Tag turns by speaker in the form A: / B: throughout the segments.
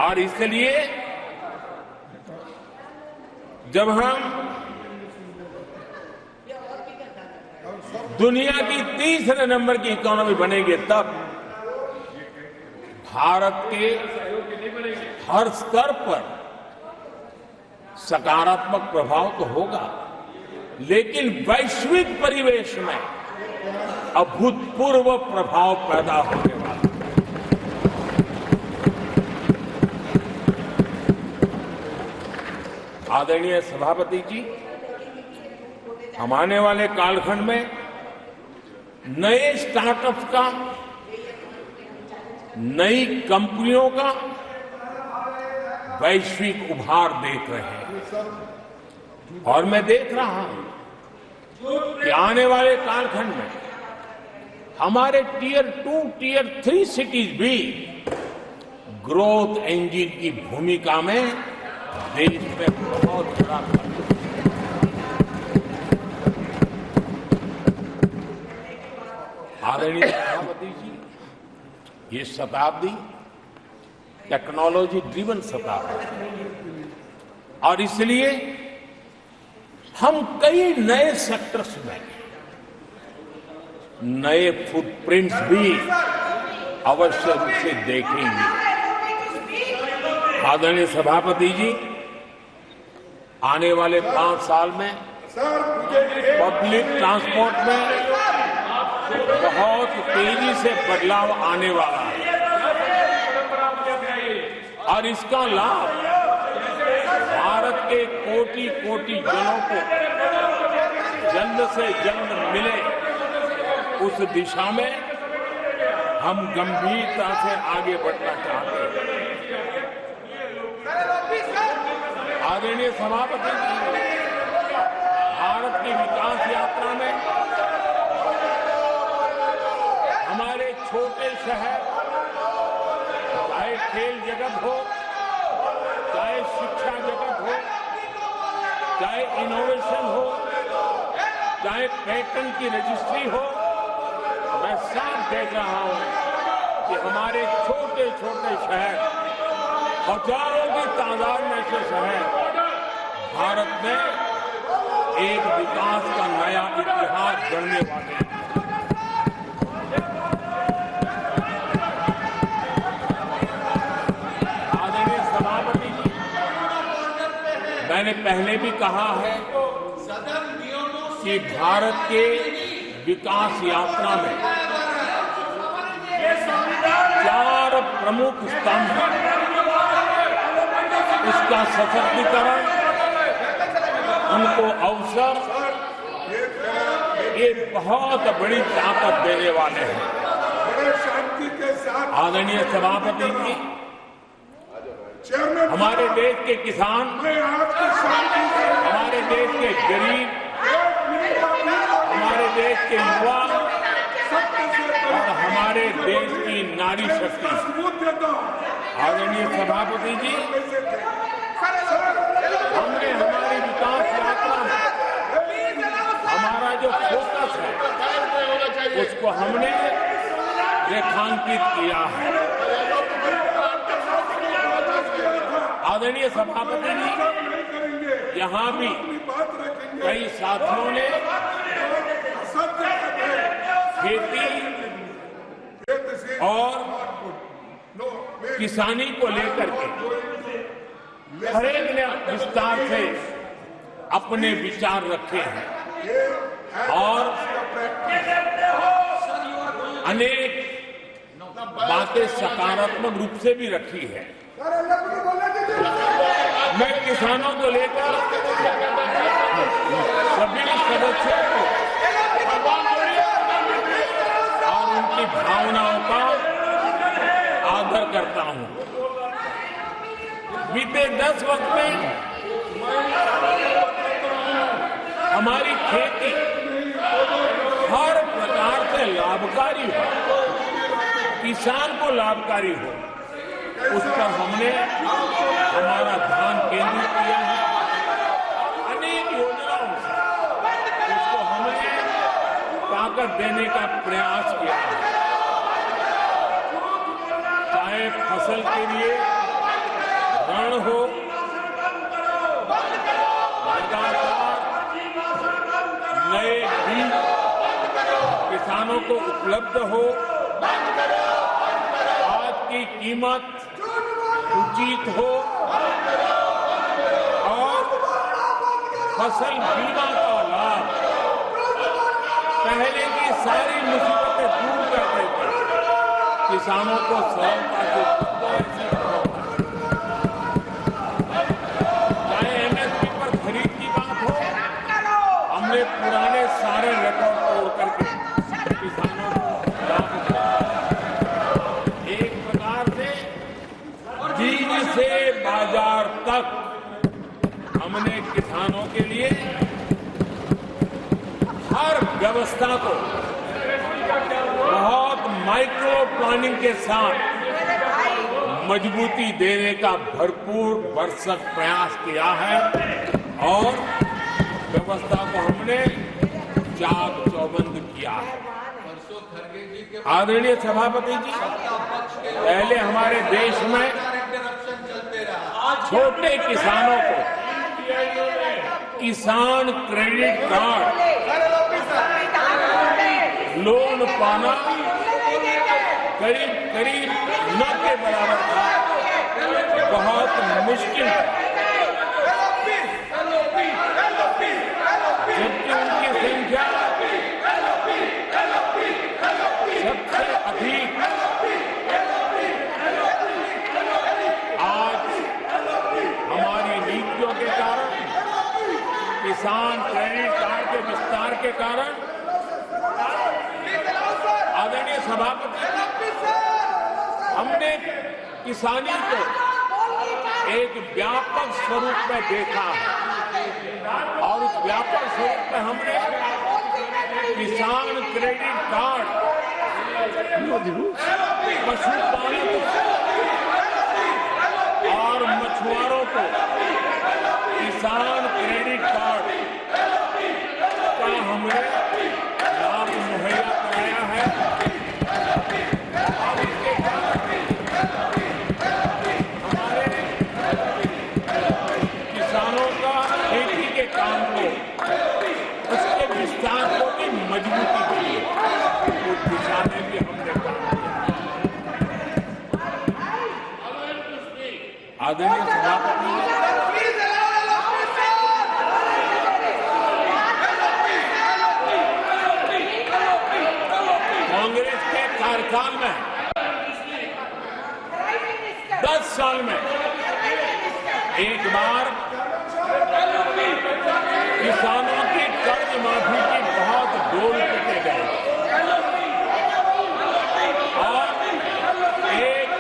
A: और इसलिए जब हम दुनिया की तीसरे नंबर की इकोनॉमी बनेंगे तब भारत के हर स्तर पर सकारात्मक प्रभाव तो होगा, लेकिन वैश्विक परिवेश में अभूतपूर्व प्रभाव पैदा होने वाला है। आदरणीय सभापति जी, हम आने वाले कालखंड में नए स्टार्टअप्स का, नई कंपनियों का वैश्विक उभार देख रहे हैं और मैं देख रहा हूं कि आने वाले कालखंड में हमारे टियर 2, टियर 3 सिटीज भी ग्रोथ इंजन की भूमिका में देश में बहुत बड़ा आदरणीय सभापति जी, ये शताब्दी टेक्नोलॉजी ड्रिवन शताब्दी और इसलिए हम कई नए सेक्टर्स में नए फुटप्रिंट्स भी अवश्य रूप से देखेंगे। आदरणीय सभापति जी, आने वाले 5 साल में पब्लिक ट्रांसपोर्ट में बहुत तेजी से बदलाव आने वाला है और इसका लाभ भारत के कोटि-कोटि जनों को जल्द से जल्द मिले, उस दिशा में हम गंभीरता से आगे बढ़ना चाहते हैं। आदरणीय सभापति जी, भारत की विकास यात्रा में हमारे छोटे शहर, चाहे खेल जगत हो, चाहे शिक्षा जगत हो, चाहे इनोवेशन हो, चाहे पेटेंट की रजिस्ट्री हो, मैं साफ देख रहा हूं कि हमारे छोटे छोटे शहर, हजारों की तादाद में से शहर भारत में एक विकास का नया इतिहास गढ़ने वाले हैं। मैंने पहले भी कहा है कि भारत के विकास यात्रा में 4 प्रमुख स्तंभ हैं। उसका सशक्तिकरण, उनको अवसर, ये बहुत बड़ी ताकत देने वाले हैं। आदरणीय सभापति जी, हमारे देश के किसान, हमारे देश के गरीब, हमारे देश के युवा और हमारे देश की नारी शक्ति, आदरणीय सभापति जी, हमने हमारी विकास यात्रा में हमारा जो फोकस है उसको हमने रेखांकित किया है। आदरणीय सभापति जी, यहाँ भी कई साथियों ने खेती और किसानी को लेकर के हर एक ने विस्तार से अपने विचार रखे हैं और अनेक बातें सकारात्मक रूप से भी रखी है। मैं किसानों को लेकर सभी सदस्यों को और उनकी भावनाओं का आदर करता हूं। बीते 10 वर्ष में हमारी खेती हर प्रकार से लाभकारी हो, किसान को लाभकारी हो, उस पर हमने हमारा ध्यान केंद्रित किया है। अनेक योजनाओं से उसको हमने ताकत देने का प्रयास किया है, चाहे फसल के लिए किसानों को उपलब्ध हो, खाद की कीमत उचित हो और फसल बीमा का लाभ पहले की सारी मुसीबतें दूर कर देते, किसानों को सरलता से पॉलिसी, चाहे एमएसपी पर खरीद की बात हो, हमने पुराने सारे रिकॉर्ड तोड़ करके किसानों को लाभ दिया। एक प्रकार से बीज से बाजार तक हमने किसानों के लिए हर व्यवस्था को बहुत माइक्रो प्लानिंग के साथ मजबूती देने का भरपूर भरसक प्रयास किया है और व्यवस्था को हमने चाक चौबंद किया है। आदरणीय सभापति जी, पहले हमारे देश में छोटे किसानों को किसान क्रेडिट कार्ड लोन पाना करीब करीब न के बराबर था, बहुत मुश्किल था। जबकि उनकी संख्या सबसे अधिक आज हमारी नीतियों के कारण, किसान क्रेडिट कार्ड के विस्तार के कारण, आदरणीय सभापति, हमने किसानी को एक व्यापक स्वरूप में देखा है और उस व्यापक स्वरूप में हमने किसान क्रेडिट कार्ड पशुपालकों और मछुआरों को किसान क्रेडिट कार्ड का हमने लाभ मुहैया कराया है। और इसके हमारे किसानों का खेती के काम को, उसके विस्तार को भी मजबूती दी है। उस दिशा में भी हमने काम किया। आदरणीय सभापति, कांग्रेस के कार्यकाल में 10 साल में एक बार किसानों की कर्ज माफी की बहुत डोल पीटे गए और एक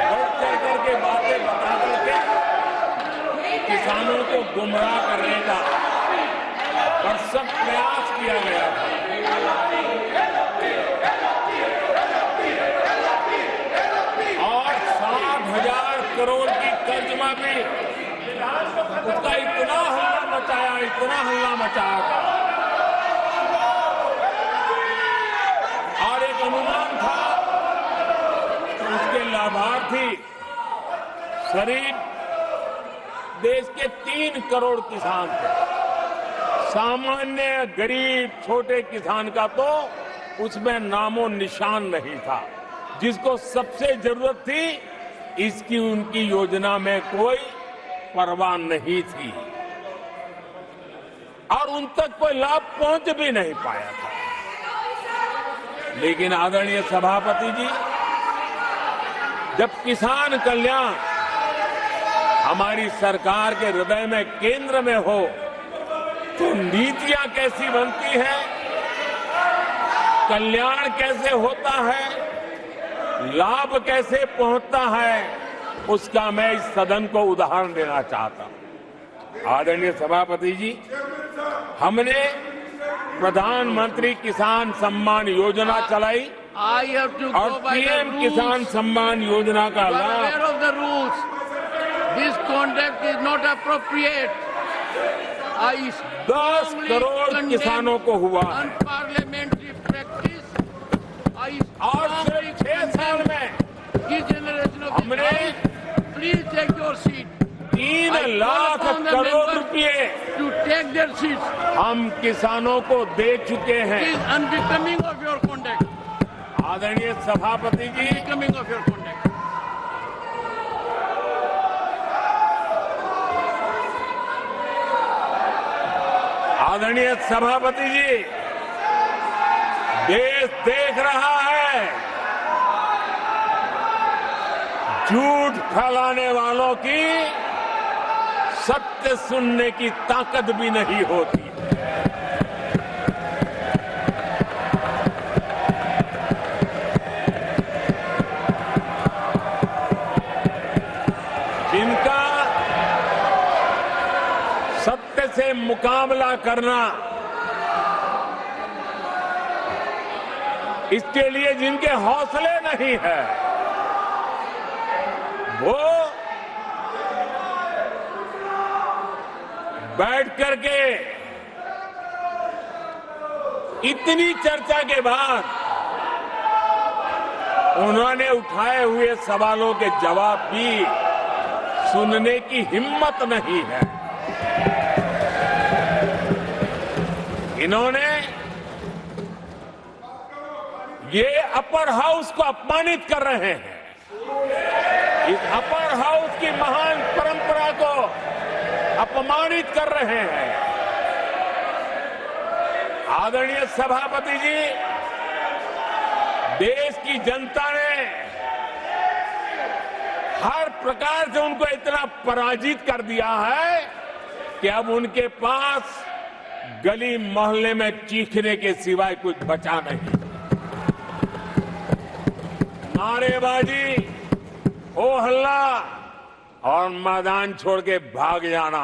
A: बढ़ चढ़ करके बातें बता करके किसानों को गुमराह करने का भरसक प्रयास किया गया था। और 7,000 करोड़ की कर्ज माफी, उसका इतना हल्ला मचाया था और एक अनुमान था कि उसके लाभार्थी करीब देश के 3 करोड़ किसान थे। सामान्य गरीब छोटे किसान का तो उसमें नामो निशान नहीं था। जिसको सबसे जरूरत थी, इसकी उनकी योजना में कोई परवाह नहीं थी और उन तक कोई लाभ पहुंच भी नहीं पाया था। लेकिन आदरणीय सभापति जी, जब किसान कल्याण हमारी सरकार के हृदय में, केंद्र में हो, तो नीतियां कैसी बनती हैं, कल्याण कैसे होता है, लाभ कैसे पहुंचता है, उसका मैं इस सदन को उदाहरण देना चाहता हूं। आदरणीय सभापति जी, हमने प्रधानमंत्री किसान सम्मान योजना चलाई और पीएम किसान सम्मान योजना का लाभ।
B: This conduct is not appropriate.
A: 10 crore किसानों को हुआ
B: Unparliamentary practice.
A: और सिर्फ 6 साल में
B: This generation of
A: हमने
B: please take your seat.
A: 3
B: I call
A: lakh
B: upon the
A: crore
B: members
A: रुपए
B: to take their seats.
A: हम किसानों को दे चुके
B: It
A: हैं।
B: is unbecoming of your conduct.
A: आदरणीय सभापति जी,
B: Unbecoming of your conduct.
A: आदरणीय सभापति जी, देश देख रहा है झूठ फैलाने वालों की सत्य सुनने की ताकत भी नहीं होती। जिनका सत्य से मुकाबला करना, इसके लिए जिनके हौसले नहीं है, वो बैठ करके इतनी चर्चा के बाद उन्होंने उठाए हुए सवालों के जवाब भी सुनने की हिम्मत नहीं है। इन्होंने ये अपर हाउस को अपमानित कर रहे हैं। इस अपर हाउस की महान परंपरा को अपमानित कर रहे हैं। आदरणीय सभापति जी, देश की जनता ने हर प्रकार से उनको इतना पराजित कर दिया है कि अब उनके पास गली मोहल्ले में चीखने के सिवाय कुछ बचा नहीं। नारेबाजी, हो हल्ला और मैदान छोड़ के भाग जाना,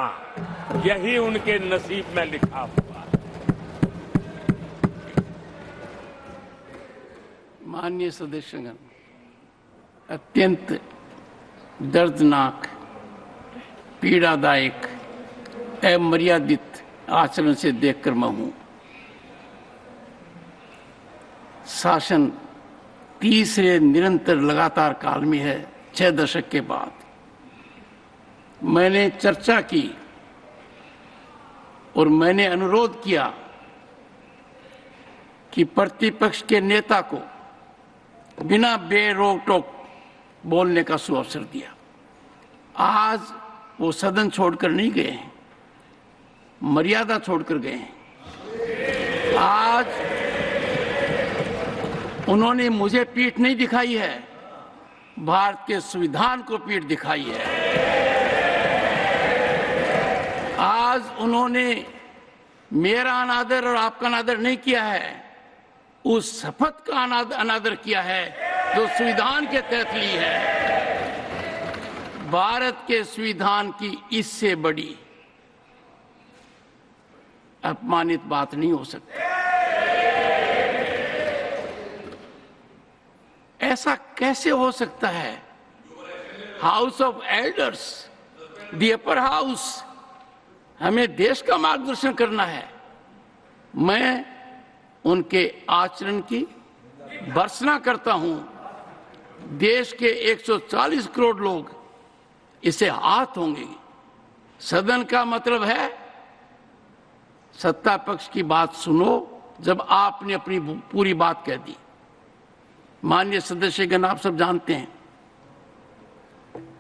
A: यही उनके नसीब में लिखा हुआ है।
B: माननीय सदस्यगण, अत्यंत दर्दनाक, पीड़ादायक, अमर्यादित आचरण से देखकर मैं हूं। शासन तीसरे निरंतर लगातार काल में है, 6 दशक के बाद। मैंने चर्चा की और मैंने अनुरोध किया कि प्रतिपक्ष के नेता को बिना बेरोक टोक बोलने का सुअवसर दिया। आज वो सदन छोड़कर नहीं गए हैं, मर्यादा छोड़कर गए हैं। आज उन्होंने मुझे पीठ नहीं दिखाई है, भारत के संविधान को पीठ दिखाई है। आज उन्होंने मेरा अनादर और आपका अनादर नहीं किया है, उस शपथ का अनादर किया है जो संविधान के तहत ली है। भारत के संविधान की इससे बड़ी अपमानित बात नहीं हो सकती। ऐसा कैसे हो सकता है? House of elders, the upper house, हमें देश का मार्गदर्शन करना है। मैं उनके आचरण की भर्त्सना करता हूं। देश के 140 करोड़ लोग इसे हाथ होंगे। सदन का मतलब है सत्ता पक्ष की बात सुनो जब आपने अपनी पूरी बात कह दी। माननीय सदस्यगण, आप सब जानते हैं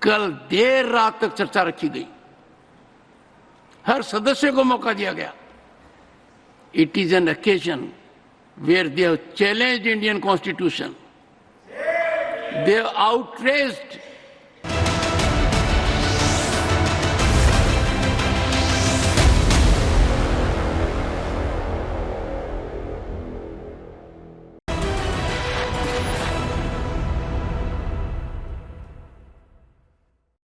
B: कल देर रात तक चर्चा रखी गई, हर सदस्य को मौका दिया गया। It is an occasion where they have challenged Indian Constitution. They have outraged